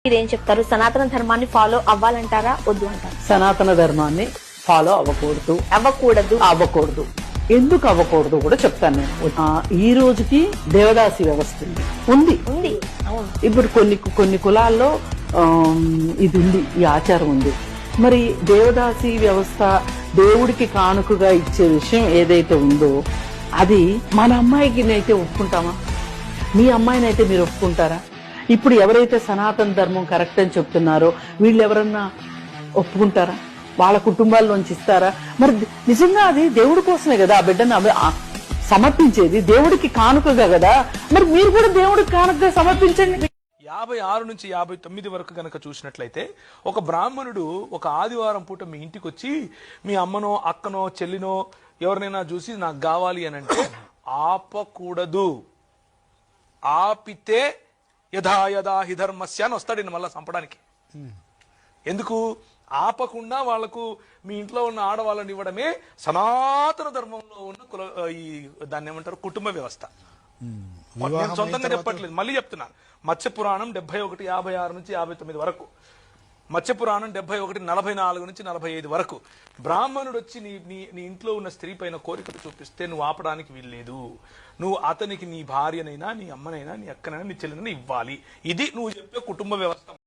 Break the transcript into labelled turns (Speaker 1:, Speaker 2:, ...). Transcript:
Speaker 1: మీరేం చెప్తారు? సనాతన ధర్మాన్ని ఫాలో అవ్వాలంటారా, వద్దు అంటారా?
Speaker 2: సనాతన ధర్మాన్ని ఫాలో అవ్వకూడదు. ఎందుకు అవ్వకూడదు కూడా చెప్తాను నేను. ఈ రోజుకి దేవదాసి వ్యవస్థ ఉంది.
Speaker 1: అవును.
Speaker 2: ఇప్పుడు కొన్ని కులాల్లో ఇది ఉంది, ఈ ఆచారం ఉంది. మరి దేవదాసి వ్యవస్థ దేవుడికి కానుకగా ఇచ్చే విషయం ఏదైతే ఉందో అది మన అమ్మాయికి అయితే ఒప్పుకుంటామా? మీ అమ్మాయినైతే మీరు ఒప్పుకుంటారా? ఇప్పుడు ఎవరైతే సనాతన ధర్మం కరెక్ట్ అని చెప్తున్నారో వీళ్ళు ఎవరన్నా ఒప్పుకుంటారా? వాళ్ళ కుటుంబాల్లోంచి ఇస్తారా? మరి నిజంగా అది దేవుడి కోసమే కదా ఆ బిడ్డను సమర్పించేది, దేవుడికి కానుకగా కదా. మరి మీరు కూడా దేవుడికి కానుకగా సమర్పించండి.
Speaker 3: 56 నుంచి 59 వరకు గనక చూసినట్లయితే ఒక బ్రాహ్మణుడు ఒక ఆదివారం పూట మీ ఇంటికి వచ్చి మీ అమ్మనో అక్కనో చెల్లినో ఎవరినైనా చూసి నాకు కావాలి అని అంటే ఆపకూడదు. ఆపితే యథా యథా హి ధర్మస్య అని వస్తాడు మళ్ళా చంపడానికి. ఎందుకు ఆపకుండా వాళ్లకు మీ ఇంట్లో ఉన్న ఆడవాళ్ళని ఇవ్వడమే సనాతన ధర్మంలో ఉన్న దాన్ని ఏమంటారు, కుటుంబ వ్యవస్థ. నేను సొంతంగా చెప్పట్లేదు, మళ్ళీ చెప్తున్నాను. మత్స్య పురాణం 71, 56 నుంచి 59 వరకు, మత్స్య పురాణం 71, 44 నుంచి 45 వరకు బ్రాహ్మణుడు వచ్చి నీ ఇంట్లో ఉన్న స్త్రీ పైన కోరికలు చూపిస్తే నువ్వు ఆపడానికి వీల్లేదు. నువ్వు అతనికి నీ భార్యనైనా నీ అమ్మనైనా నీ అక్కనైనా నీ చెల్లినైనా ఇవ్వాలి. ఇది నువ్వు చెప్పే కుటుంబ వ్యవస్థ.